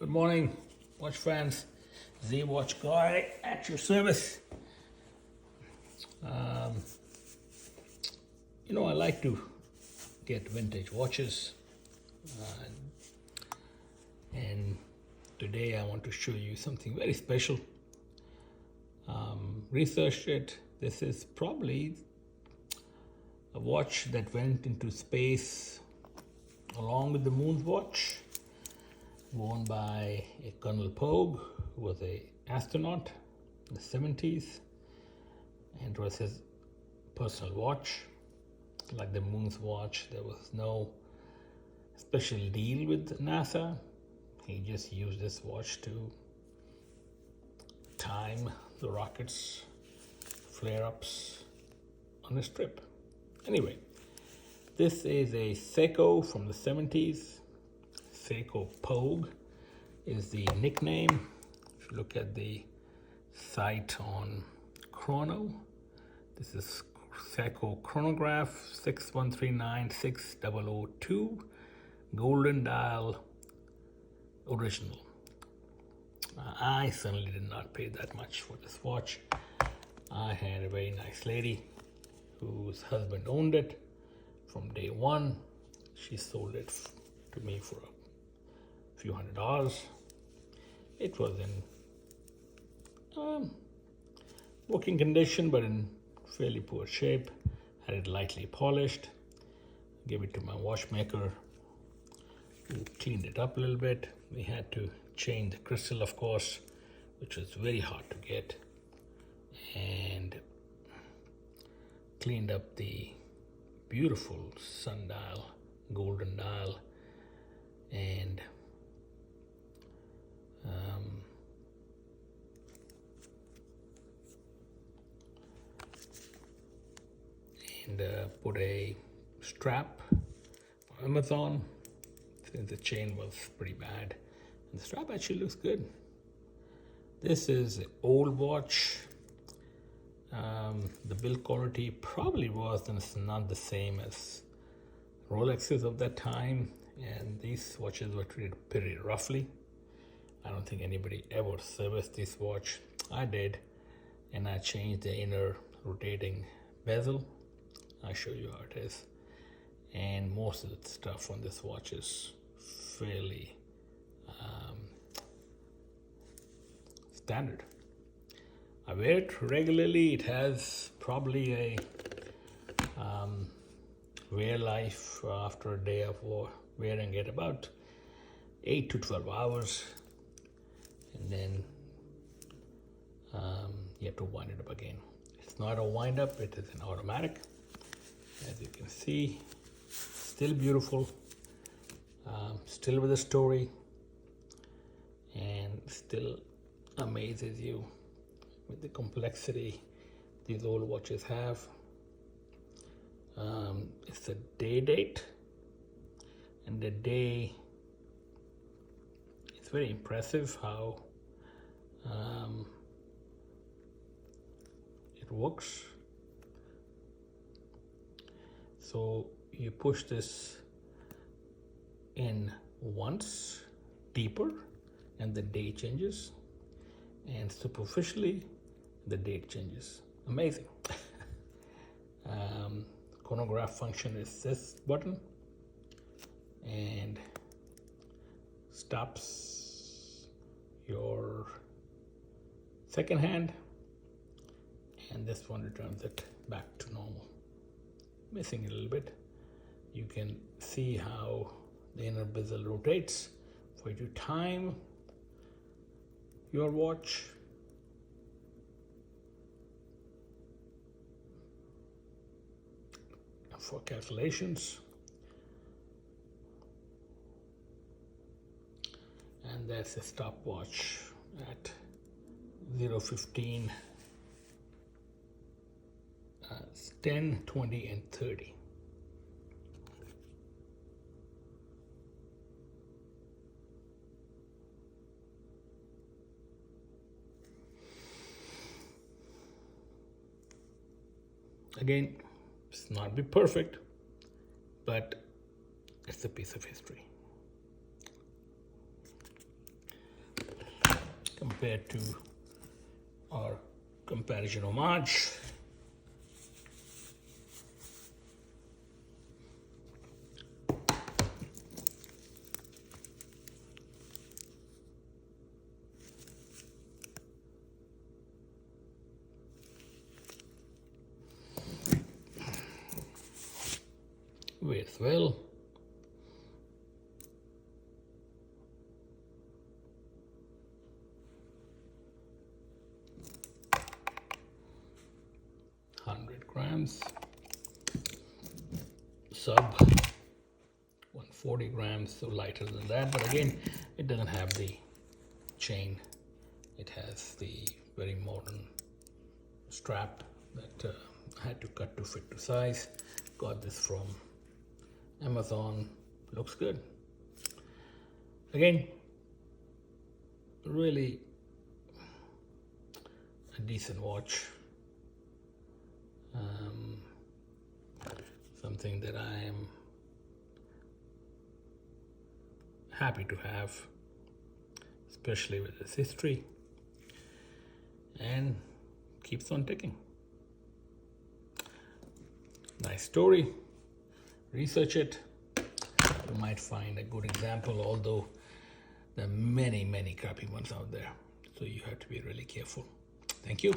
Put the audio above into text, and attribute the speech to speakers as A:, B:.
A: Good morning, watch fans. Z Watch Guy at your service. I like to get vintage watches, and today I want to show you something very special. Researched it. This is probably a watch that went into space along with the moon's watch, worn by a Colonel Pogue, who was an astronaut in the 70s, and it was his personal watch. Like the moon's watch, there was no special deal with NASA. He just used this watch to time the rockets' flare-ups on his trip. Anyway, this is a Seiko from the 70s. Seiko Pogue is the nickname. If you look at the site on Chrono, this is Seiko chronograph 613960002, golden dial, original. I certainly did not pay that much for this watch. I had a very nice lady whose husband owned it from day one. She sold it to me for a few $100s. It was in working condition, but in fairly poor shape. Had it lightly polished. Gave it to my watchmaker, who cleaned it up a little bit. We had to change the crystal, of course, which was very hard to get, and cleaned up the beautiful sundial, golden dial, and put a strap on Amazon, since the chain was pretty bad. And the strap actually looks good. This is an old watch. The build quality probably was not the same as Rolexes of that time, and these watches were treated pretty roughly. I don't think anybody ever serviced this watch. I did, and I changed the inner rotating bezel. I'll show you how it is. And most of the stuff on this watch is fairly standard. I wear it regularly. It has probably a wear life after a day of wearing it about 8 to 12 hours, and then you have to wind it up again. It's not a wind up, it is an automatic. As you can see, still beautiful, still with a story, and still amazes you with the complexity these old watches have. It's a day date, and the day, it's very impressive how it works. So you push this in once deeper, and the day changes, and superficially the date changes. Amazing. Chronograph function is this button, and stops your second hand, and this one returns it back to normal. Missing a little bit. You can see how the inner bezel rotates for you to time your watch. For calculations, and that's a stopwatch at 0:15, 10, 20, and 30. Again, it's not be perfect, but it's a piece of history. compared to our comparison homage. Weighs well. Grams, sub 140 grams, so lighter than that, but again it doesn't have the chain. It has the very modern strap that I had to cut to fit to size. Got this from Amazon. Looks good. Again, really a decent watch. Something that I am happy to have, especially with its history, and keeps on ticking. Nice story. Research it. You might find a good example, although there are many crappy ones out there, so you have to be really careful. Thank you.